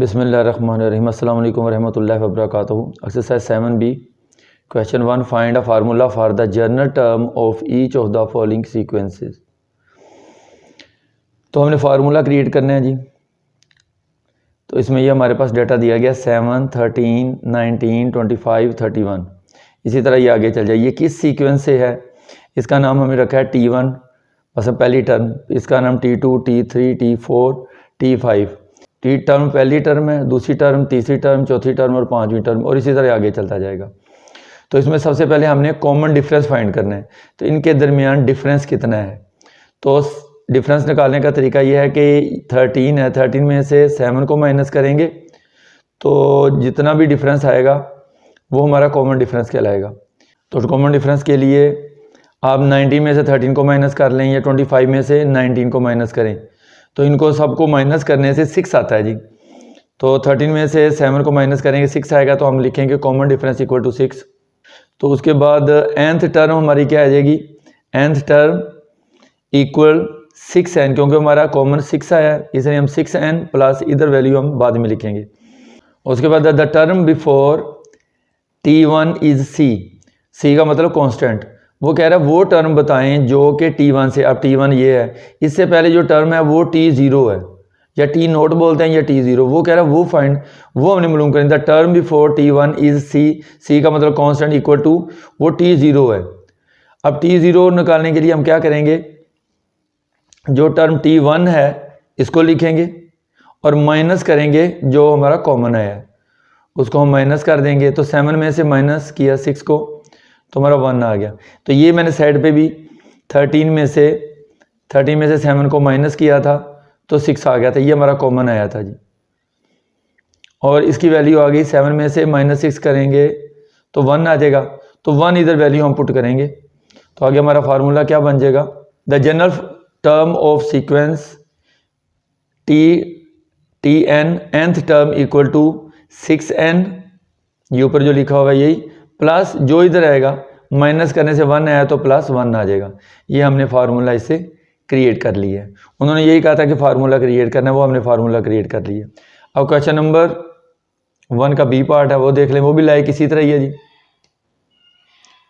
बिस्मिल्लाहिर्रहमानिर्रहीम अस्सलाम वालेकुम वरहमतुल्लाहि वबरकातुहू। Exercise 7B question 1 find a formula for the general term of each of the following sequences. तो हमने फार्मूला क्रिएट करना है जी। तो इसमें ये हमारे पास डेटा दिया गया 7, 13, 19, 25, 31। इसी तरह ये आगे चल जाए। ये किस सीक्वेंस से है? इसका नाम हमने रखा है T1 मतलब पहली टर्म, इसका नाम T2, T3, T4, T5। T term पहली टर्म है, दूसरी टर्म, तीसरी टर्म, चौथी टर्म और पांचवी टर्म, और इसी तरह आगे चलता जाएगा। तो इसमें सबसे पहले हमने कॉमन डिफरेंस फाइंड करना है। तो इनके दरमियान डिफरेंस कितना है? तो डिफरेंस निकालने का तरीका यह है कि 13 है, 13 में से 7 को माइनस करेंगे तो जितना भी डिफरेंस आएगा वो हमारा कॉमन डिफरेंस कहलाएगा। तो कॉमन डिफरेंस के लिए आप 19 में से 13 को माइनस कर लें या 25 में से 19 को माइनस करें। तो इनको सबको माइनस करने से 6 आता है जी। तो 13 में से 7 को माइनस करेंगे 6 आएगा, तो हम लिखेंगे कॉमन डिफरेंस इक्वल टू 6। तो उसके बाद nth टर्म हमारी क्या आ जाएगी? nth टर्म इक्वल 6n, क्योंकि हमारा कॉमन 6 आया है इसलिए हम 6n प्लस इधर वैल्यू हम बाद में लिखेंगे। उसके बाद the term before T1 is C का मतलब कांस्टेंट। वो कह रहा है वो टर्म बताएं जो कि T1 से, अब T1 ये है, इससे पहले जो टर्म है वो T0 है या T0 बोलते हैं या T0। वो कह रहा है वो फाइंड, वो हमने मालूम करें। The term before T1 is C का मतलब कांस्टेंट इक्वल टू वो T0 है। अब T0 निकालने के लिए हम क्या करेंगे? जो टर्म T1 है इसको लिखेंगे और माइनस करेंगे जो हमारा कॉमन आया है उसको हम माइनस कर देंगे। तो 7 में से माइनस किया 6 को तो हमारा 1 आ गया। तो ये मैंने साइड पे भी 13 में से 7 को माइनस किया था तो 6 आ गया था, ये हमारा कॉमन आया था जी। और इसकी वैल्यू आ गई 7 में से -6 करेंगे तो 1 आ जाएगा। तो 1 इधर वैल्यू हम पुट करेंगे तो आगे हमारा फार्मूला क्या बन जाएगा? The general term of sequence Tn nth term equal to 6n, ये ऊपर जो लिखा होगा यही, प्लस जो इधर आएगा माइनस करने से 1 आया तो प्लस 1 आ जाएगा। ये हमने फार्मूला इससे क्रिएट कर लिया है। उन्होंने यही कहा था कि फार्मूला क्रिएट करना है, वो हमने फार्मूला क्रिएट कर लिया। अब क्वेश्चन नंबर 1 का बी पार्ट है वो देख लें, वो भी लाइक इसी तरह ही है जी।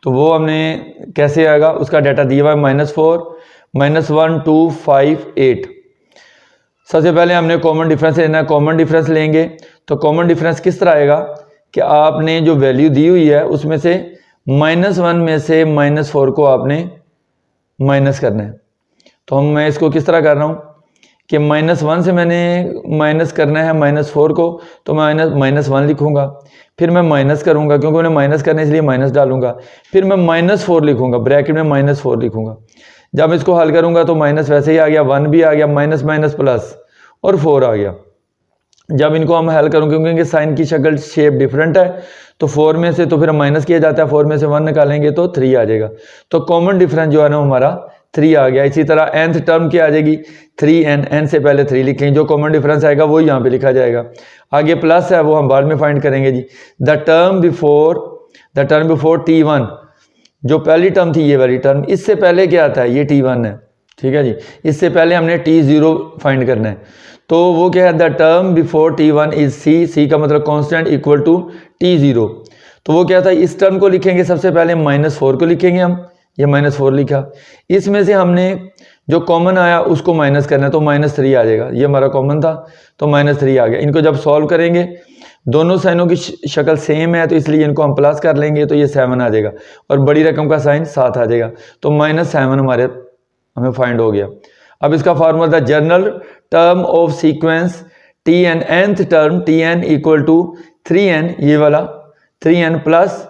तो वो हमने कैसे आएगा? उसका डाटा दिया हुआ है -4, -1, 2, 5, 8। सबसे पहले हमने कॉमन डिफरेंस लेना है। कॉमन डिफरेंस लेंगे तो कॉमन डिफरेंस किस तरह आएगा कि आपने जो वैल्यू दी हुई है उसमें से -1 में से -4 को आपने माइनस करना है। तो मैं इसको किस तरह कर रहा हूँ कि -1 से मैंने माइनस करना है -4 को, तो मैं -1 लिखूंगा, फिर मैं माइनस करूंगा क्योंकि मैंने माइनस करने इसलिए माइनस डालूंगा, फिर मैं -4 लिखूंगा, ब्रैकेट में -4 लिखूंगा। जब इसको हल करूंगा तो माइनस वैसे ही आ गया, 1 भी आ गया, माइनस माइनस प्लस और 4 आ गया। जब इनको हम हल करूँ क्योंकि इनके साइन की शक्ल शेप डिफरेंट है तो 4 में से तो फिर माइनस किया जाता है, 4 में से 1 निकालेंगे तो 3 आ जाएगा। तो कॉमन डिफरेंस जो है ना हमारा 3 आ गया। इसी तरह nth टर्म क्या आ जाएगी? 3n, n से पहले 3 लिखेंगे, जो कॉमन डिफरेंस आएगा वो यहाँ पे लिखा जाएगा। आगे प्लस है वो हम बाद में फाइंड करेंगे जी। द टर्म बिफोर T1, जो पहली टर्म थी ये वाली टर्म, इससे पहले क्या आता है? ये T1 है, ठीक है जी। इससे पहले हमने T0 फाइंड करना है। तो वो क्या है? The term before T1 is C का मतलब कांस्टेंट इक्वल टू T0। तो वो क्या था? इस टर्म को लिखेंगे सबसे पहले -4 को लिखेंगे हम, ये -4 लिखा। इसमें से हमने जो कॉमन आया उसको माइनस करना है तो -3 आ जाएगा, ये हमारा कॉमन था तो -3 आ गया। इनको जब सॉल्व करेंगे दोनों साइनों की शक्ल सेम है तो इसलिए इनको हम प्लस कर लेंगे तो ये 7 आ जाएगा और बड़ी रकम का साइन 7 आ जाएगा। तो -7 हमारे हमें फाइंड हो गया। अब इसका फार्मूला था general term of sequence Tn nth term Tn equal to 3n, ये वाला 3n प्लस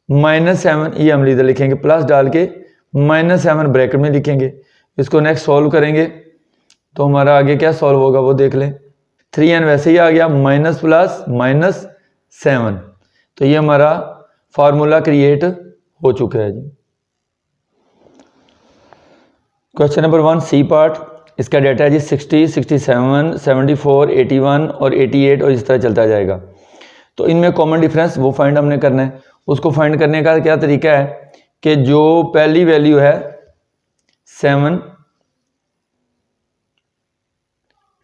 -7, ये हम इधर लिखेंगे प्लस डाल के -7 ब्रैकेट में लिखेंगे। इसको नेक्स्ट सॉल्व करेंगे तो हमारा आगे क्या सॉल्व होगा वो देख लें। 3n वैसे ही आ गया, माइनस प्लस -7, तो ये हमारा फार्मूला क्रिएट हो चुका है जी। क्वेश्चन नंबर 1 सी पार्ट, इसका डाटा है जी 60, 67, 74, 81 और 88 और इस तरह चलता जाएगा। तो इनमें कॉमन डिफरेंस वो फाइंड हमने करना है। उसको फाइंड करने का क्या तरीका है कि जो पहली वैल्यू है 7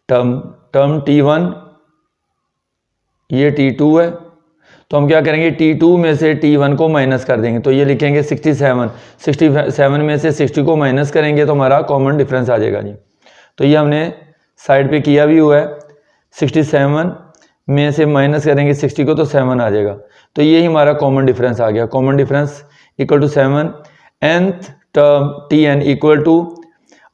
टर्म T1 ये T2 है, तो हम क्या करेंगे T2 में से T1 को माइनस कर देंगे, तो ये लिखेंगे 67 में से 60 को माइनस करेंगे तो हमारा कॉमन डिफरेंस आ जाएगा जी। तो ये हमने साइड पे किया भी हुआ है, 67 में से माइनस करेंगे 60 को तो 7 आ जाएगा, तो ये ही हमारा कॉमन डिफरेंस आ गया। Common difference equal to 7, nth term Tn equal to,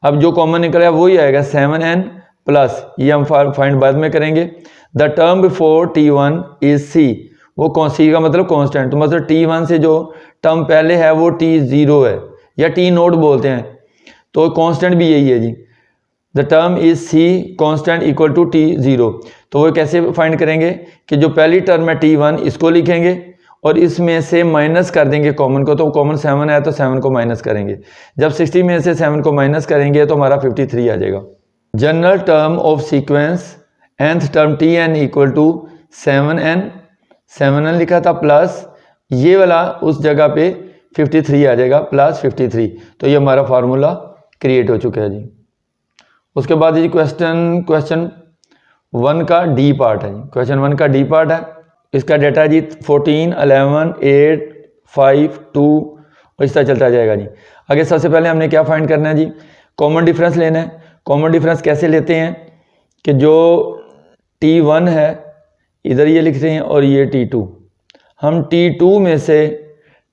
अब जो कॉमन निकला है वही आएगा 7n प्लस, ये हम फाइंड बाद में करेंगे, the term before T1 is C, वो C का मतलब कांस्टेंट, तो मतलब T1 से जो टर्म पहले है वो T0 है या T0 बोलते हैं, तो कांस्टेंट भी यही है जी। The term is C constant equal to T0, तो वो कैसे फाइंड करेंगे कि जो पहली टर्म है T1 इसको लिखेंगे और इसमें से माइनस कर देंगे कॉमन को, तो कॉमन 7 है तो 7 को माइनस करेंगे, जब 60 में से 7 को माइनस करेंगे तो हमारा 53 आ जाएगा। General term of sequence nth term Tn equal to 7n लिखा था प्लस ये वाला उस जगह पे 53 आ जाएगा प्लस 53, तो ये हमारा फार्मूला क्रिएट हो चुका है जी। उसके बाद जी क्वेश्चन 1 का डी पार्ट है जी। क्वेश्चन 1 का डी पार्ट है, इसका डेटा जी 14, 11, 8, 5, 2 और इस तरह चलता जाएगा जी। आगे सबसे पहले हमने क्या फाइंड करना है जी, कॉमन डिफरेंस लेना है। कॉमन डिफरेंस कैसे लेते हैं कि जो T1 है इधर ये लिख रहे हैं और ये T2, हम T2 में से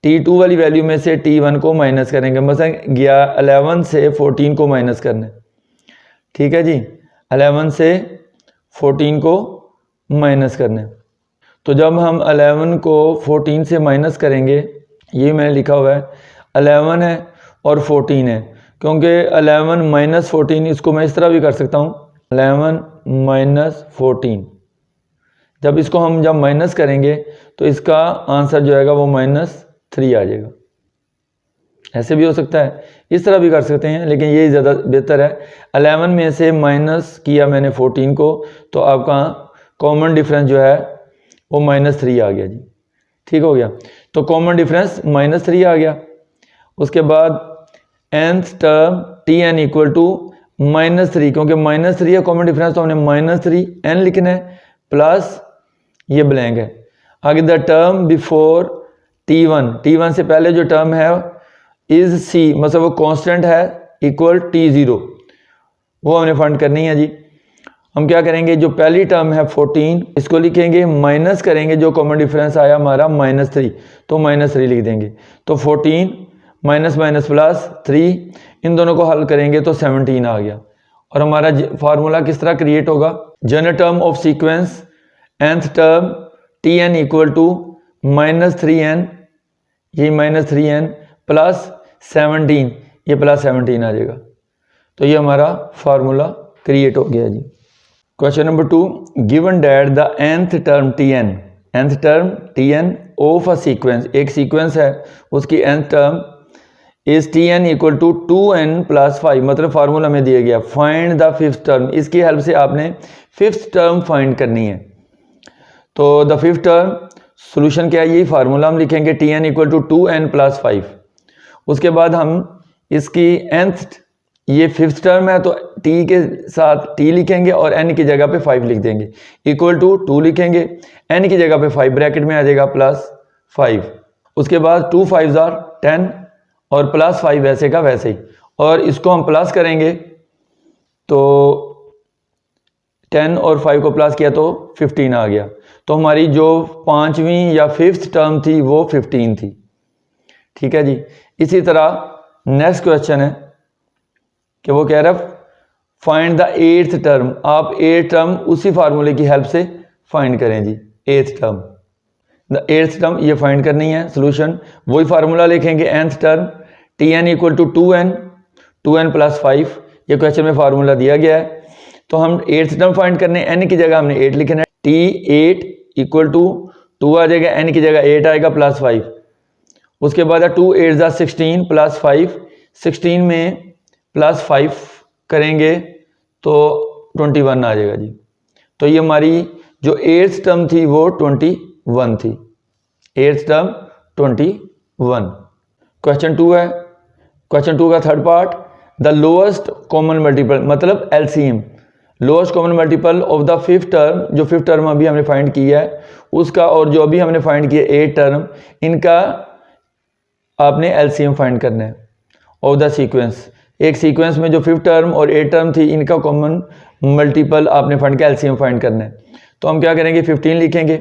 T2 वाली वैल्यू में से T1 को माइनस करेंगे, मतलब 11 से 14 को माइनस करना है, ठीक है जी। 11 से 14 को माइनस करना है, तो जब हम 11 को 14 से माइनस करेंगे, ये मैंने लिखा हुआ है 11 है और 14 है, क्योंकि 11 माइनस 14 इसको मैं इस तरह भी कर सकता हूँ 11 माइनस 14, जब इसको हम जब माइनस करेंगे तो इसका आंसर जो आएगा वो -3 आ जाएगा। ऐसे भी हो सकता है, इस तरह भी कर सकते हैं, लेकिन ये ज़्यादा बेहतर है। 11 में से माइनस किया मैंने 14 को, तो आपका कॉमन डिफरेंस जो है वो -3 आ गया जी, ठीक हो गया। तो कॉमन डिफरेंस -3 आ गया। उसके बाद nth term Tn equal to -3, क्योंकि -3 है कॉमन डिफरेंस, तो हमने -3n लिखना है प्लस ये ब्लैंक है। आगे द टर्म बिफोर T1 से पहले जो टर्म है इज C, मतलब वो कांस्टेंट है इक्वल T0, वो हमने फाइंड करनी है जी। हम क्या करेंगे, जो पहली टर्म है 14 इसको लिखेंगे, माइनस करेंगे जो कॉमन डिफरेंस आया हमारा -3, तो -3 लिख देंगे, तो 14 माइनस माइनस प्लस 3, इन दोनों को हल करेंगे तो 17 आ गया। और हमारा फार्मूला किस तरह क्रिएट होगा, general term of sequence nth term Tn equal to -3n, ये -3n प्लस 17, ये प्लस 17 आ जाएगा, तो ये हमारा फार्मूला क्रिएट हो गया जी। Question number 2, given that the nth term Tn of a sequence, एक सीक्वेंस है उसकी nth term is Tn equal to 2n plus 5, मतलब फार्मूला में दिया गया फाइंड द फिफ्थ टर्म, इसकी हेल्प से आपने फिफ्थ टर्म फाइंड करनी है। तो द फिफ्थ टर्म सोल्यूशन क्या है, यही फार्मूला हम लिखेंगे Tn equal to 2n plus 5। उसके बाद हम इसकी nth, ये फिफ्थ टर्म है तो t के साथ t लिखेंगे और n की जगह पे 5 लिख देंगे, इक्वल टू 2 लिखेंगे, n की जगह पे 5 ब्रैकेट में आ जाएगा प्लस 5। उसके बाद 2 5s are 10 और प्लस 5 वैसे का वैसे ही, और इसको हम प्लस करेंगे तो 10 और 5 को प्लस किया तो 15 आ गया। तो हमारी जो पांचवी या फिफ्थ टर्म थी वो 15 थी, ठीक है जी। इसी तरह नेक्स्ट क्वेश्चन है कि वो कह रहा है फाइंड द एट्थ टर्म, आप एट्थ टर्म उसी फार्मूले की हेल्प से फाइंड करें जी। Eighth term, the eighth term ये फाइंड करनी है, सोल्यूशन वही फार्मूला लिखेंगे nth term Tn equal to 2n plus 5, ये क्वेश्चन में फार्मूला दिया गया है। तो हम एट्थ टर्म फाइंड करने, n की जगह हमने 8 लिखना है, T8 इक्वल टू 2 आ जाएगा, n की जगह 8 आएगा प्लस 5। उसके बाद 2 8 16 प्लस 5, 16 में प्लस 5 करेंगे तो 21 आ जाएगा जी। तो ये हमारी जो एट्थ टर्म थी वो 21 थी, एट्थ टर्म 21। क्वेश्चन 2 है, क्वेश्चन 2 का third part, the lowest common multiple, मतलब LCM। Lowest common multiple of the fifth term, जो फिफ्थ टर्म अभी हमने फाइंड किया है उसका, और जो अभी हमने फाइंड किया 8 टर्म, इनका आपने एलसीएम फाइंड करना है ऑफ द सीक्वेंस। एक सीक्वेंस में जो फिफ्थ टर्म और 8 टर्म थी, इनका कॉमन मल्टीपल आपने फाइंड किया, एलसीएम फाइंड करना है। तो हम क्या करेंगे, 15 लिखेंगे,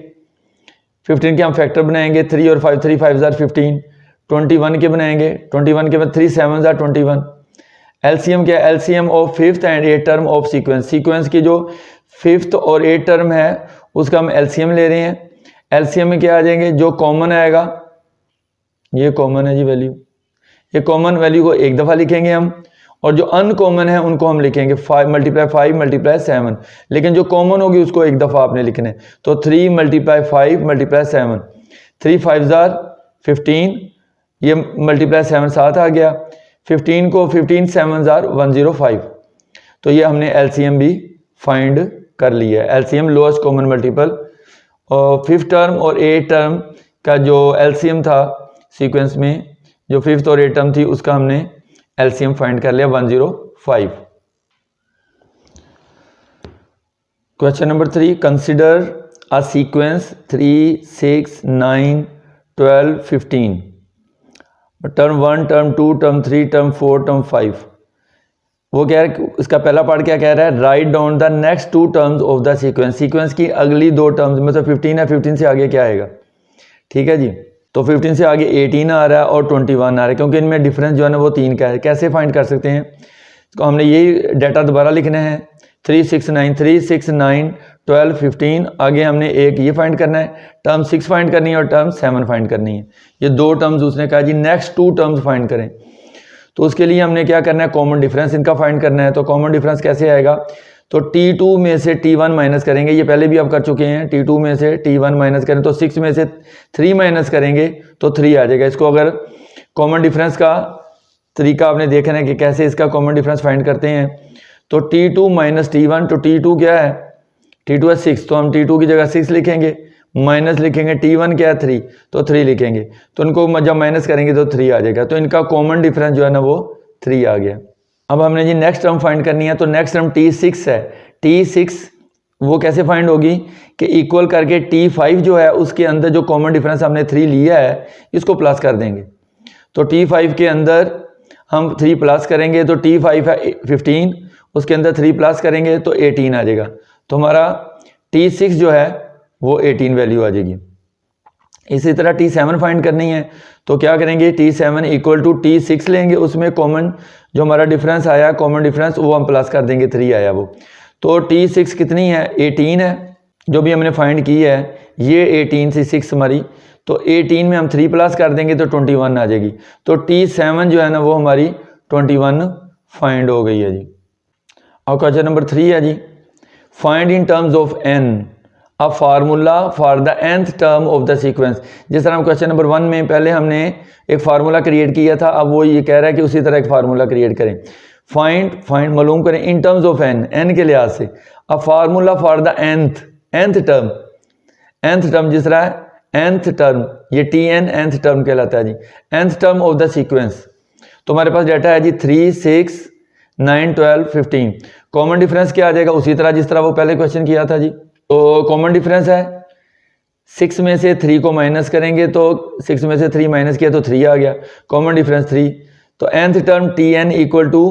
15 के हम फैक्टर बनाएंगे, 3 और 5, 3 5 15, 21 के बनाएंगे, 21 के बाद 3 7 21। एलसीएम क्या है, LCM of fifth and 8 term of sequence. Sequence की जो फिफ्थ और 8 टर्म है उसका हम एलसीएम ले रहे हैं। एलसीएम में क्या आ जाएंगे, जो कॉमन आएगा, ये कॉमन है जी वैल्यू, ये कॉमन वैल्यू को एक दफ़ा लिखेंगे हम, और जो अनकॉमन है उनको हम लिखेंगे 5 × 5 × 7, लेकिन जो कॉमन होगी उसको एक दफ़ा आपने लिखना है। तो 3 × 5 × 7, 3 5 15, ये मल्टीप्लाई 7 7 आ गया, 15 को 15 7 105। तो ये हमने एलसीएम भी फाइंड कर लिया है, एलसीएम लोएस्ट कॉमन मल्टीपल। और फिफ्थ टर्म और 8 टर्म का जो एलसीएम था सीक्वेंस में, जो फिफ्थ और 8 टर्म थी उसका हमने एलसीएम फाइंड कर लिया 105। Question number 3, consider a sequence 3 6 9 12 15, term 1 term 2 term 3 term 4 term 5। वो कह रहा है, इसका पहला पार्ट क्या कह रहा है, right down the next 2 terms of the sequence. Sequence की अगली 2 टर्म्स, मतलब 15 है, 15 से आगे क्या आएगा, ठीक है जी। तो 15 से आगे 18 आ रहा है और 21 आ रहा है, क्योंकि इनमें डिफरेंस जो है ना वो 3 का है। कैसे फाइंड कर सकते हैं, तो हमने यही डाटा दोबारा लिखना है, 3 6 9 3 6 9 12 15, आगे हमने एक ये फाइंड करना है, टर्म 6 फाइंड करनी है और टर्म 7 फाइंड करनी है। ये 2 टर्म्स उसने कहा जी नेक्स्ट 2 टर्म्स फाइंड करें। तो उसके लिए हमने क्या करना है, कॉमन डिफरेंस इनका फाइंड करना है। तो कॉमन डिफरेंस कैसे आएगा, तो T2 में से T1 माइनस करेंगे, ये पहले भी आप कर चुके हैं। T2 में से T1 माइनस करें तो 6 में से 3 माइनस करेंगे तो 3 आ जाएगा। इसको अगर कॉमन डिफरेंस का तरीका आपने देखना है कि कैसे इसका कॉमन डिफरेंस फाइंड करते हैं। तो T2 माइनस T1, तो T2 क्या है, T2 है 6, तो हम T2 की जगह 6 लिखेंगे, माइनस लिखेंगे, T1 क्या है 3, तो 3 लिखेंगे। तो इनको जब माइनस करेंगे तो 3 आ जाएगा। तो इनका कॉमन डिफरेंस जो है ना वो 3 आ गया। अब हमने जी नेक्स्ट टर्म फाइंड करनी है, तो नेक्स्ट टर्म T6 है। T6 वो कैसे फाइंड होगी कि इक्वल करके T5 जो है उसके अंदर जो कॉमन डिफरेंस हमने 3 लिया है इसको प्लस कर देंगे। तो T5 के अंदर हम 3 प्लस करेंगे तो T5 है 15, उसके अंदर 3 प्लस करेंगे तो 18 आ जाएगा। तो हमारा T6 जो है वो 18 वैल्यू आ जाएगी। इसी तरह T7 फाइंड करनी है, तो क्या करेंगे, T7 इक्वल टू T6 लेंगे, उसमें कॉमन जो हमारा डिफरेंस आया, कॉमन डिफरेंस वो हम प्लस कर देंगे, 3 आया वो। तो T6 कितनी है, 18 है, जो भी हमने फाइंड की है ये 18 से 6 हमारी, तो 18 में हम 3 प्लस कर देंगे तो 21 आ जाएगी। तो T7 जो है ना वो हमारी 21 फाइंड हो गई है जी। और क्वेश्चन नंबर 3 है जी, find in terms of n a formula for the nth term of the sequence. जिस तरह हम क्वेश्चन नंबर 1 में पहले हमने एक फार्मूला क्रिएट किया था, अब वो ये कह रहा है कि उसी तरह एक फार्मूला क्रिएट करें। फाइंड मालूम करें इन टर्म्स ऑफ n के लिहाज से अ formula for the nth term, जिस तरह nth टर्म ये Tn nth टर्म कहलाता है जी, nth term of the sequence. तो हमारे पास डाटा है जी 3 6 9 12 15। कॉमन डिफरेंस क्या आ जाएगा, उसी तरह जिस तरह वो पहले क्वेश्चन किया था जी। तो कॉमन डिफरेंस है 6 में से 3 को माइनस करेंगे तो 6 में से 3 माइनस किया तो 3 आ गया, कॉमन डिफरेंस 3। तो nth term Tn equal to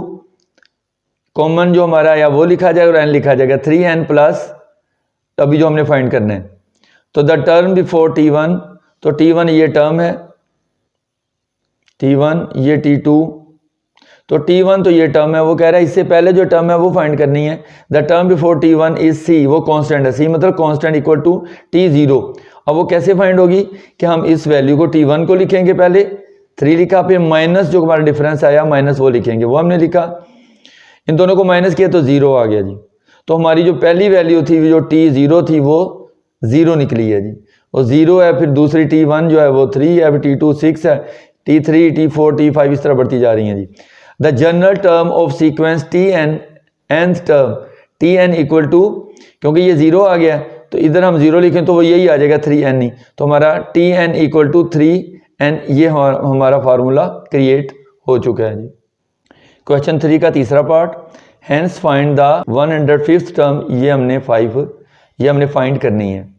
common जो हमारा या वो लिखा जाएगा और n लिखा जाएगा 3n प्लस अभी जो हमने फाइंड करना है। तो द टर्म बिफोर T1, तो T1 ये टर्म है, T1 ये T2, तो T1 तो ये टर्म है, वो कह रहा है इससे पहले जो टर्म है वो फाइंड करनी है। The term before T1 is C, वो कांस्टेंट है, C मतलब कांस्टेंट इक्वल टू T0। अब वो कैसे फाइंड होगी कि हम इस वैल्यू को T1 को लिखेंगे, पहले 3 लिखा, फिर माइनस जो हमारा डिफरेंस आया माइनस वो लिखेंगे, वो हमने लिखा, इन दोनों को माइनस किया तो 0 आ गया जी। तो हमारी जो पहली वैल्यू थी जो T0 थी वो 0 निकली है जी, वो 0 है। फिर दूसरी T1 जो है वो 3 है, फिर T2 6 है, T3 T4 T5 इस तरह बढ़ती जा रही हैं जी। The general term of sequence Tn nth term Tn equal to, क्योंकि ये 0 आ गया तो इधर हम 0 लिखें तो वो यही आ जाएगा 3n ही। तो हमारा Tn इक्वल टू 3n, ये हमारा फार्मूला क्रिएट हो चुका है जी। क्वेश्चन 3 का तीसरा part, hence find the 105th term, ये हमने फाइंड करनी है।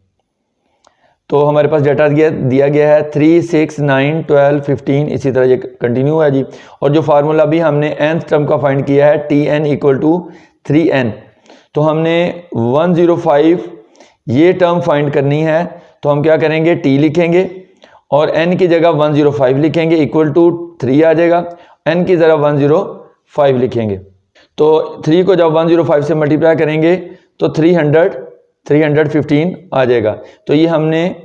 तो हमारे पास डाटा दिया गया है 3, 6, 9, 12, 15, इसी तरह ये कंटिन्यू है जी। और जो फार्मूला भी हमने nth टर्म का फाइंड किया है Tn इक्वल टू 3n, तो हमने 105 ये टर्म फाइंड करनी है। तो हम क्या करेंगे, t लिखेंगे और n की जगह 105 लिखेंगे, इक्वल टू 3 आ जाएगा, n की जगह 105 लिखेंगे। तो 3 को जब 105 से मल्टीप्लाई करेंगे तो 315 आ जाएगा। तो ये हमने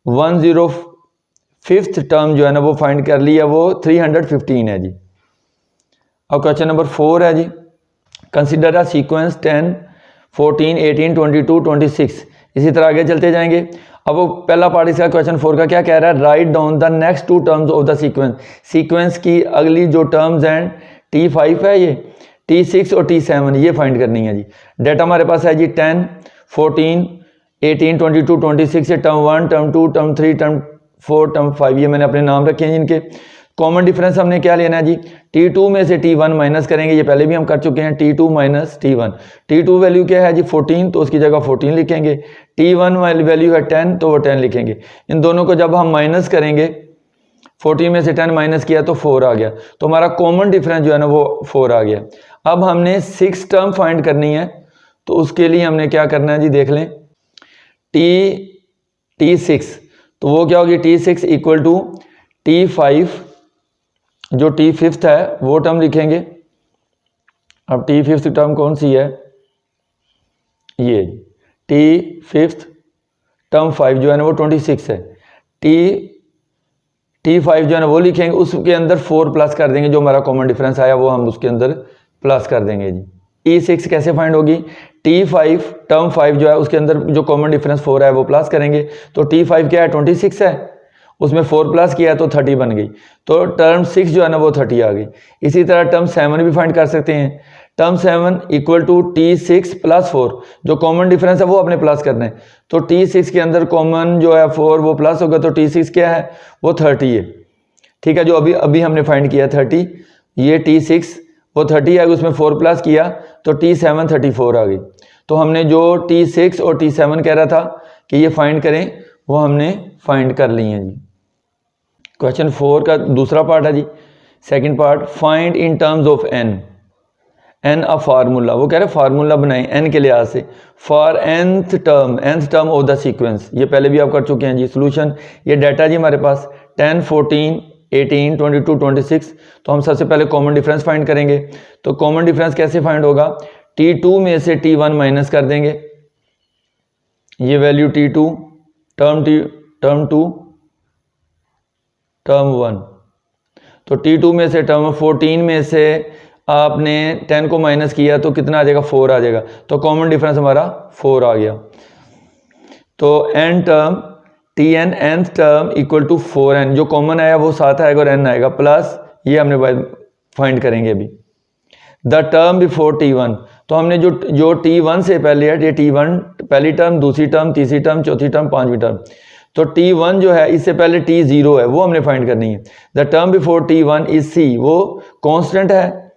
105th टर्म जो है ना वो फाइंड कर लिया, वो 315 है जी। अब क्वेश्चन नंबर 4 है जी, कंसिडर अ सीक्वेंस 10, 14, 18, 22, 26, इसी तरह आगे चलते जाएंगे। अब वो पहला पार्ट इसका क्वेश्चन 4 का क्या कह रहा है, right down the next 2 terms of the sequence की अगली जो टर्म्स हैं, T5 है ये, T6 और T7, ये फाइंड करनी है जी। डाटा हमारे पास है जी 10, 14, 18, 22, 26, ये term 1, term 2, term 3, term 4, term 5, ये मैंने अपने नाम रखे हैं जिनके। कॉमन डिफरेंस हमने क्या लेना है जी, T2 में से T1 माइनस करेंगे, ये पहले भी हम कर चुके हैं, T2 minus T1। T2 value क्या है जी 14, तो उसकी जगह 14 लिखेंगे। T1 वैल्यू है 10, तो वो 10 लिखेंगे। इन दोनों को जब हम माइनस करेंगे, 14 में से 10 माइनस किया तो 4 आ गया, तो हमारा कॉमन डिफरेंस जो है ना वो 4 आ गया। अब हमने 6 टर्म फाइंड करनी है, तो उसके लिए हमने क्या करना है जी, देख लें, T6, तो वो क्या होगी, T6 इक्वल टू T5, जो T5th है वो टर्म लिखेंगे। अब T5th टर्म कौन सी है, ये T5th टर्म 5 जो है ना वो 26 है। T5 जो है ना वो लिखेंगे, उसके अंदर 4 प्लस कर देंगे, जो हमारा कॉमन डिफरेंस आया वो हम उसके अंदर प्लस कर देंगे जी। T6 कैसे फाइंड होगी, T5 टर्म 5 जो है उसके अंदर जो कॉमन डिफरेंस 4 है वो प्लस करेंगे। तो T5 क्या है 26 है, उसमें 4 प्लस किया तो 30 बन गई, तो टर्म 6 जो है ना वो 30 आ गई। इसी तरह टर्म 7 भी फाइंड कर सकते हैं। Term 7 equal to T6 plus 4, जो कॉमन डिफरेंस है वो अपने प्लस करना है। तो T6 के अंदर कॉमन जो है 4 वो प्लस होगा, तो T6 क्या है वो 30 है, ठीक है, जो अभी हमने फाइंड किया 30, ये T6 वो 30 है, उसमें 4 प्लस किया तो T7 34 आ गई। तो हमने जो T6 और T7 कह रहा था कि ये फाइंड करें, वो हमने फाइंड कर ली हैं जी। क्वेश्चन 4 का दूसरा पार्ट है जी, second part, find in terms of n a formula. वो कह रहे फार्मूला बनाएं n के लिहाज से for nth term of the sequence. ये पहले भी आप कर चुके हैं जी। सोल्यूशन, ये डाटा जी हमारे पास 10, 14, 18, 22, 26, तो हम सबसे पहले कॉमन डिफरेंस फाइंड करेंगे। तो कॉमन डिफरेंस कैसे फाइंड होगा, T2 में से T1 माइनस कर देंगे, ये वैल्यू T2 टर्म 2 टर्म 1, तो T2 में से टर्म 14 में से आपने 10 को माइनस किया तो कितना आ जाएगा 4 आ जाएगा, तो कॉमन डिफरेंस हमारा 4 आ गया। तो n term Tn nth term equal to 4n, जो कॉमन आया वो 7 आएगा और n आएगा, प्लस ये हमने फाइंड करेंगे अभी द टर्म बिफोर T1। तो हमने जो T1 से पहले है, ये T1 पहली टर्म, दूसरी टर्म, तीसरी टर्म, चौथी टर्म, पांचवी टर्म, तो T1 जो है इससे पहले T0 है, वो हमने फाइंड करनी है। The term before T1 is C, वो कांस्टेंट है,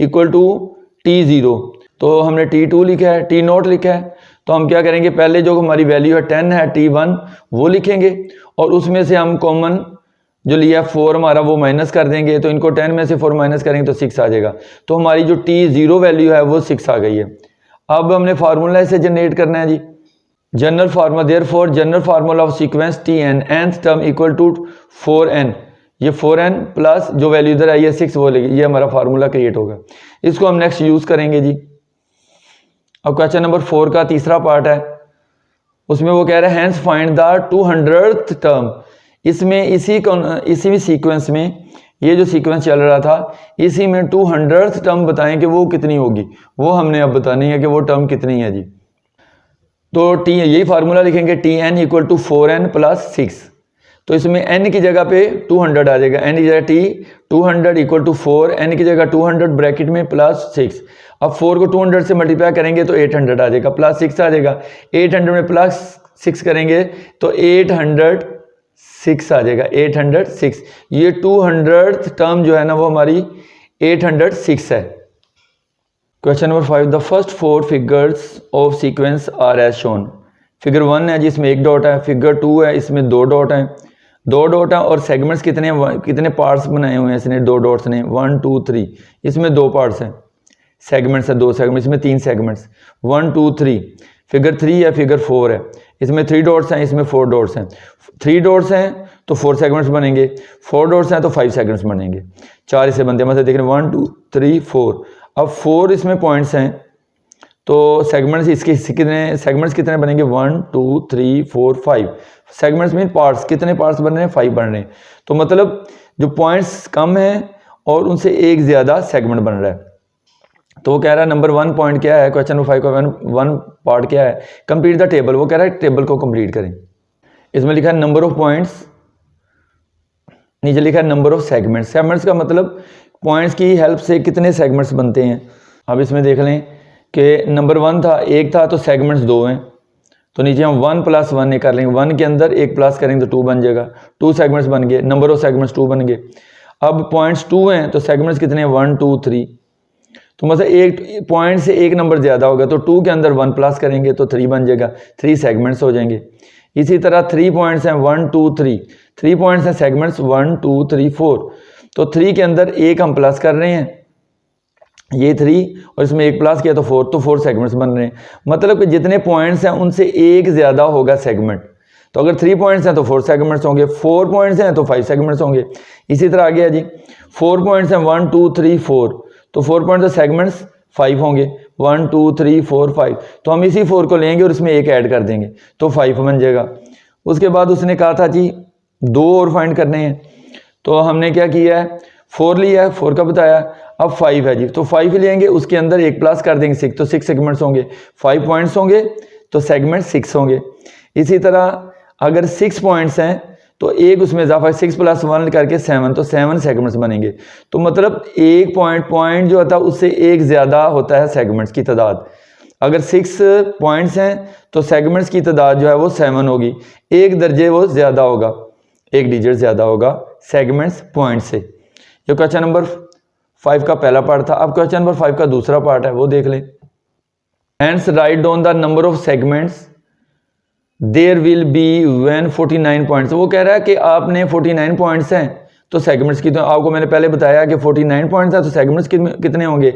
इक्वल टू T0, तो हमने T2 लिखा है, T0 लिखा है। तो हम क्या करेंगे, पहले जो हमारी वैल्यू है 10 है, T1 वो लिखेंगे और उसमें से हम कॉमन जो लिया 4 हमारा वो माइनस कर देंगे, तो इनको 10 में से 4 माइनस करेंगे तो 6 आ जाएगा। तो हमारी जो T0 वैल्यू है वो 6 आ गई है। अब हमने फार्मूला इसे जनरेट करना है जी। General formula, therefore general formula of sequence Tn nth term equal to 4n, ये 4n प्लस जो वैल्यू इधर आई है 6 वो लेगी, ये हमारा फार्मूला क्रिएट होगा। इसको हम नेक्स्ट यूज करेंगे जी। अब क्वेश्चन नंबर 4 का तीसरा पार्ट है, उसमें वो कह रहे हैं hence find the 200th term. इसमें इसी सीक्वेंस में, ये जो सीक्वेंस चल रहा था इसी में 200th टर्म बताएं कि वो कितनी होगी, वो हमने अब बतानी है कि वो टर्म कितनी है जी। तो यही फार्मूला लिखेंगे Tn equal to 4n plus 6, तो इसमें n की जगह पे 200 आ जाएगा, n की जगह T 200 इक्वल टू 4, n की जगह 200 ब्रैकेट में प्लस 6। अब 4 को 200 से मल्टीप्लाई करेंगे तो 800 आ जाएगा, प्लस 6 आ जाएगा, 800 में प्लस 6 करेंगे तो 806 आ जाएगा, 806। ये 200th टर्म जो है ना वो हमारी 806 है। Question number 5, the first 4 figures of sequence are as shown. Figure 1 है जिसमें एक डॉट है, फिगर 2 है इसमें 2 डॉट हैं, 2 डॉट हैं और सेगमेंट्स कितने पार्ट्स बनाए हुए हैं इसने 2 डॉट्स ने, 1 2 3, इसमें 2 पार्ट्स हैं, सेगमेंट्स है 2 सेगमेंट्स, इसमें 3 सेगमेंट्स, 1 2 3। फिगर 3 है, फिगर 4 है, इसमें 3 डॉट्स हैं, इसमें 4 डॉट्स हैं। 3 डॉट्स हैं तो 4 सेगमेंट्स बनेंगे, 4 डॉट्स हैं तो 5 सेगमेंट्स बनेंगे, 4 इससे बनते हैं। मतलब देख रहे हैं 1 2 3 4। अब 4 इसमें पॉइंट्स हैं तो सेगमेंट्स इसके कितने बनेंगे 1 2 3 4 5। सेगमेंट्स मीन पार्ट्स, कितने पार्ट्स बन रहे हैं 5 बन रहे हैं। तो मतलब जो पॉइंट्स कम हैं और उनसे एक ज़्यादा सेगमेंट बन रहा है। तो वो कह रहा है नंबर 1 पॉइंट क्या है, क्वेश्चन नंबर 5 का 1 पार्ट क्या है, कंप्लीट द टेबल। वो कह रहा है टेबल को कंप्लीट करें। इसमें लिखा है नंबर ऑफ पॉइंट्स, नीचे लिखा है नंबर ऑफ सेगमेंट्स। सेगमेंट्स का मतलब पॉइंट्स की हेल्प से कितने सेगमेंट्स बनते हैं। अब इसमें देख लें कि नंबर 1 था, 1 था तो सेगमेंट्स 2 हैं, तो नीचे हम 1 + 1 कर लेंगे, 1 के अंदर 1 प्लस करेंगे तो 2 बन जाएगा, 2 सेगमेंट्स बन गए, नंबर ऑफ सेगमेंट्स 2 बन गए। अब पॉइंट्स 2 हैं तो सेगमेंट्स कितने हैं 1 2 3। तो मतलब एक पॉइंट से एक नंबर ज़्यादा होगा तो 2 के अंदर 1 प्लस करेंगे तो 3 बन जाएगा, 3 सेगमेंट्स हो जाएंगे। इसी तरह 3 पॉइंट्स हैं 1 2 3, 3 पॉइंट्स हैं सेगमेंट्स 1 2 3 4। तो 3 के अंदर एक हम प्लस कर रहे हैं, ये 3 और इसमें एक प्लस किया तो 4, तो 4 सेगमेंट्स बन रहे हैं। मतलब कि जितने पॉइंट्स हैं उनसे एक ज़्यादा होगा सेगमेंट। तो अगर 3 पॉइंट्स हैं तो 4 सेगमेंट्स होंगे, 4 पॉइंट्स हैं तो 5 सेगमेंट्स होंगे। इसी तरह आ गया जी 4 पॉइंट्स हैं 1 2 3 4, तो 4 पॉइंट्स तो सेगमेंट्स 5 होंगे, 1 2 3 4 5। तो हम इसी 4 को लेंगे और इसमें एक ऐड कर देंगे तो 5 बन जाएगा। उसके बाद उसने कहा था जी 2 और फाइंड करने हैं, तो हमने क्या किया है 4 लिया है, 4 का बताया। अब 5 है जी, तो 5 लेंगे, उसके अंदर एक प्लस कर देंगे 6, तो 6 सेगमेंट्स होंगे, 5 पॉइंट्स होंगे तो सेगमेंट 6 होंगे। इसी तरह अगर 6 पॉइंट्स हैं तो एक उसमें इजाफा 6 + 1 करके 7, तो 7 सेगमेंट्स बनेंगे। तो मतलब एक पॉइंट जो होता है उससे एक ज़्यादा होता है सेगमेंट्स की तादाद। अगर 6 पॉइंट्स हैं तो सेगमेंट्स की तादाद जो है वो 7 होगी, एक दर्जे वो ज़्यादा होगा, एक डिजिट ज़्यादा होगा सेगमेंट्स पॉइंट से। ये क्वेश्चन नंबर 5 का पहला पार्ट था। अब क्वेश्चन नंबर 5 का दूसरा पार्ट है, वो देख लें। Hence write down the number of segments there will be when 49 points. वो कह रहा है कि आपने 49 पॉइंट्स हैं तो सेगमेंट्स की, तो आपको मैंने पहले बताया कि 49 पॉइंट्स हैं तो सेगमेंट्स कितने होंगे,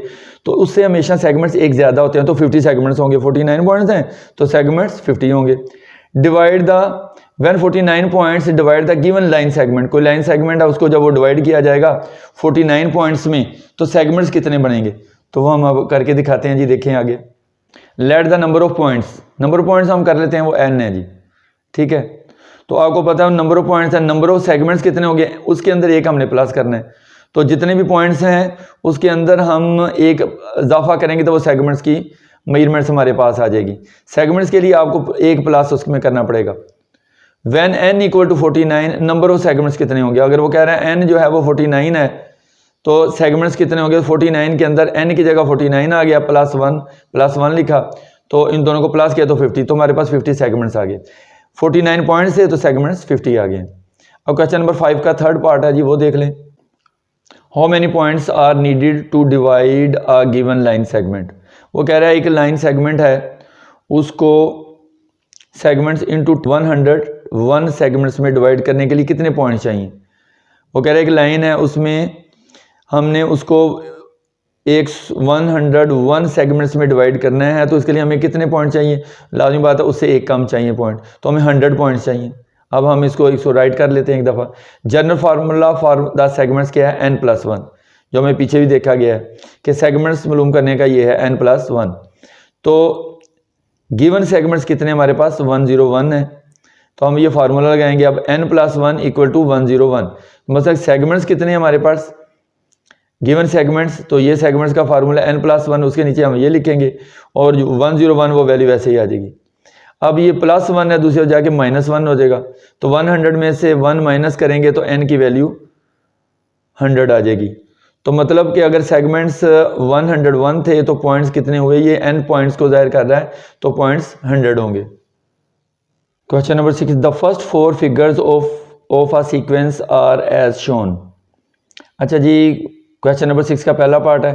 तो उससे हमेशा सेगमेंट्स एक ज़्यादा होते हैं, तो 50 सेगमेंट्स होंगे। 49 पॉइंट्स हैं तो सेगमेंट्स 50 होंगे। Divide the when 49 points divide the given line segment. कोई लाइन सेगमेंट है उसको जब वो डिवाइड किया जाएगा 49 पॉइंट्स में तो सेगमेंट्स कितने बनेंगे, तो वो हम अब करके दिखाते हैं जी। देखें आगे, let the number of points, number of points हम कर लेते हैं वो n है जी, ठीक है। तो आपको पता है नंबर ऑफ पॉइंट्स है, नंबर ऑफ सेगमेंट्स कितने हो गए, उसके अंदर एक हमने प्लस करना है। तो जितने भी पॉइंट्स हैं उसके अंदर हम एक इजाफा करेंगे तो वो सेगमेंट्स की मेजरमेंट्स हमारे पास आ जाएगी। सेगमेंट्स के लिए आपको एक प्लस उसमें करना पड़ेगा। When n = 49, number of segments कितने होंगे। अगर वो कह रहा है n जो है वो 49 है तो सेगमेंट्स कितने होंगे, 49 के अंदर n की जगह 49 आ गया, +1 लिखा, तो इन दोनों को प्लस किया तो 50, तो हमारे पास 50 सेगमेंट्स आ गए। 49 पॉइंट से तो सेगमेंट्स 50 आ गए। अब क्वेश्चन नंबर 5 का थर्ड पार्ट है जी, वो देख लें। How many points are needed to divide a given line segment. वो कह रहा है एक लाइन सेगमेंट है उसको सेगमेंट्स इनटू 101 सेगमेंट्स में डिवाइड करने के लिए कितने पॉइंट्स चाहिए। वो कह रहा है एक लाइन है उसमें हमने उसको 101 सेगमेंट्स में डिवाइड करना है, तो इसके लिए हमें कितने पॉइंट चाहिए, लाजमी बात है उससे एक कम चाहिए पॉइंट, तो हमें 100 पॉइंट्स चाहिए। अब हम इसको राइट कर लेते हैं एक दफ़ा। General formula for the segments क्या है, n+1, जो हमें पीछे भी देखा गया है कि सेगमेंट्स मालूम करने का ये है n+1। तो गिवन सेगमेंट्स कितने हमारे पास 101 है, तो हम ये फार्मूला लगाएंगे। अब n+1 = 101, मतलब सेगमेंट्स कितने हमारे पास गिवन सेगमेंट्स, तो ये सेगमेंट्स का फार्मूला n+1, उसके नीचे हम ये लिखेंगे और 101 वो वैल्यू वैसे ही आ जाएगी। अब ये +1 है, दूसरी जाके -1 हो जाएगा, तो 100 में से 1 माइनस करेंगे तो n की वैल्यू 100 आ जाएगी। तो मतलब कि अगर सेगमेंट्स 101 थे तो पॉइंट्स कितने हुए, ये n पॉइंट्स को जाहिर कर रहा है, तो पॉइंट्स 100 होंगे। Question number 6, the first 4 figures of a sequence are as shown. अच्छा जी, क्वेश्चन नंबर 6 का पहला पार्ट है।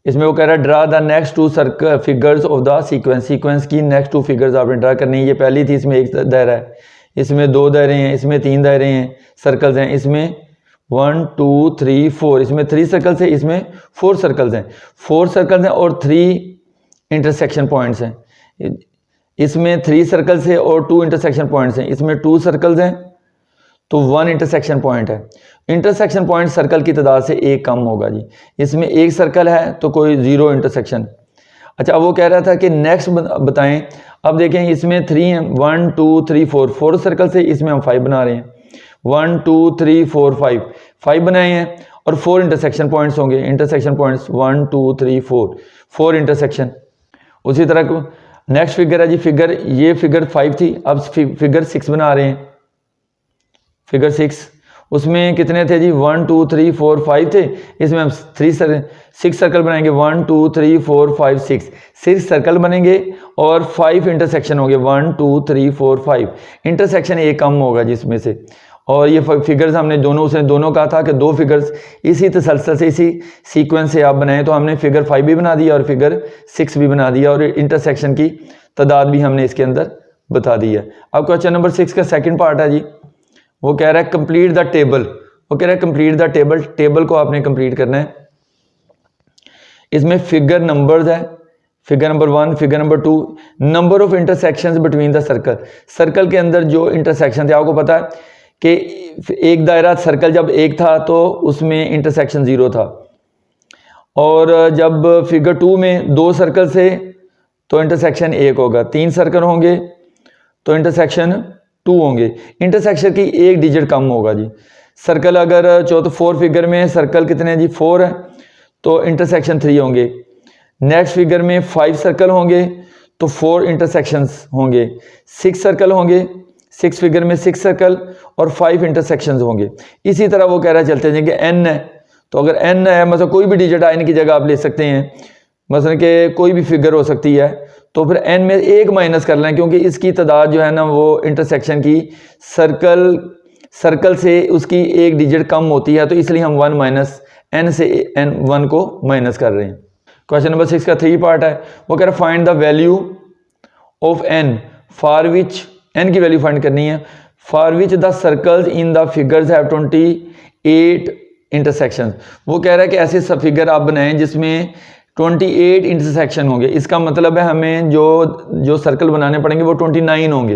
इसमें वो कह रहा है draw the next 2 circle figures of the sequence की नेक्स्ट 2 फिगर्स आपने ड्रा करनी है। ये पहली थी, इसमें एक दायरा है, इसमें 2 दायरे हैं, इसमें 3 दायरे हैं, सर्कल्स हैं, इसमें 1 2 3 4, इसमें 3 सर्कल्स है, इसमें 4 सर्कल्स हैं, 4 सर्कल्स हैं और 3 इंटरसेक्शन पॉइंट्स हैं। इसमें 3 सर्कल्स है और 2 इंटरसेक्शन पॉइंट्स हैं, इसमें 2 सर्कल्स हैं तो 1 इंटरसेक्शन पॉइंट है। इंटरसेक्शन पॉइंट सर्कल की तादाद से एक कम होगा जी। इसमें एक सर्कल है तो कोई 0 इंटरसेक्शन। अच्छा, वो कह रहा था कि नेक्स्ट बताएं। अब देखें इसमें 3 हैं, 1 2 3 4 सर्कल से, इसमें हम 5 बना रहे हैं। 1 2 3 4 5 बनाए हैं और 4 इंटरसेक्शन पॉइंट्स होंगे। Intersection points 1 2 3 4 intersection. उसी तरह नेक्स्ट फिगर है जी, ये फिगर 5 थी, अब फिगर 6 बना रहे हैं। फिगर 6, उसमें कितने थे जी, 1 2 3 4 5 थे, इसमें हम 6 सर्कल बनाएंगे। 1 2 3 4 5 6 सर्कल बनेंगे और 5 इंटरसेक्शन होंगे। 1 2 3 4 5 इंटरसेक्शन एक कम होगा जिसमें से। और ये फिगर्स हमने उसने दोनों कहा था कि 2 फिगर्स इसी तसलसल से, इसी सीक्वेंस से आप बनाएं, तो हमने फिगर 5 भी बना दिया और फिगर 6 भी बना दिया और इंटरसेक्शन की तादाद भी हमने इसके अंदर बता दी है। अब क्वेश्चन नंबर 6 का सेकंड पार्ट है जी, वो कह रहा है कंप्लीट द टेबल। वो कह रहा है कंप्लीट द टेबल, टेबल को आपने कंप्लीट करना है। इसमें फिगर नंबर्स है, figure number 1, figure number 2, number of intersections between the circle. Circle के अंदर जो इंटरसेक्शन थे, आपको पता है कि एक दायरा सर्कल जब एक था तो उसमें इंटरसेक्शन 0 था, और जब फिगर 2 में 2 सर्कल से तो इंटरसेक्शन 1 होगा, 3 सर्कल होंगे तो इंटरसेक्शन 2 होंगे। इंटरसेक्शन की एक डिजिट कम होगा जी। सर्कल अगर 4 फिगर में सर्कल कितने हैं जी, 4 है, तो इंटरसेक्शन 3 होंगे। नेक्स्ट फिगर में 5 सर्कल होंगे तो 4 इंटरसेक्शंस होंगे। 6 सर्कल होंगे, 6 फिगर में 6 सर्कल और 5 इंटरसेक्शंस होंगे। इसी तरह वो कह रहा है चलते हैं कि n है, तो अगर n है मतलब कोई भी डिजिट n की जगह आप ले सकते हैं, मतलब कि कोई भी फिगर हो सकती है, तो फिर n में 1 माइनस कर लें, क्योंकि इसकी तादाद जो है ना वो इंटरसेक्शन की सर्कल से उसकी एक डिजिट कम होती है, तो इसलिए हम 1 माइनस n से n1 को माइनस कर रहे हैं। क्वेश्चन नंबर 6 का 3 पार्ट है। वो कह रहा है find the value of n for which, n की वैल्यू फाइंड करनी है, for which the circles in the figures have 28 intersection. वो कह रहा है कि ऐसे फिगर आप बनाएं जिसमें 28 इंटरसेक्शन होंगे। इसका मतलब है हमें जो सर्कल बनाने पड़ेंगे वो 29 होंगे,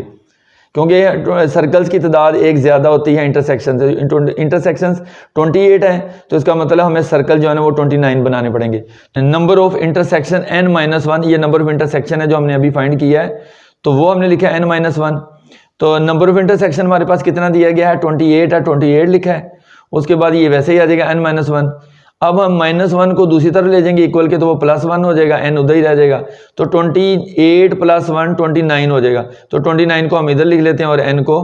क्योंकि सर्कल्स की तादाद एक ज़्यादा होती है इंटरसेक्शन से। इंटरसेक्शंस 28 हैं, तो इसका मतलब हमें सर्कल जो है ना वो 29 बनाने पड़ेंगे। नंबर ऑफ इंटरसेक्शन n-1, ये नंबर ऑफ इंटरसेक्शन है जो हमने अभी फाइंड किया है, तो वो हमने लिखा है n-1। तो नंबर ऑफ इंटरसेक्शन हमारे पास कितना दिया गया है, 28 है, 28 लिखा है। उसके बाद ये वैसे ही आ जाएगा n-1। अब हम -1 को दूसरी तरफ ले जाएंगे इक्वल के, तो वो +1 हो जाएगा, n उधर ही रह जाएगा, तो 28 + 1 29 हो जाएगा। तो 29 को हम इधर लिख लेते हैं और n को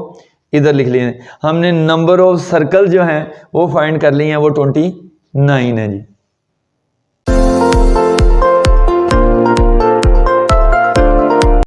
इधर लिख लिए। हमने नंबर ऑफ सर्कल जो हैं वो फाइंड कर लिए हैं, वो 29 है जी।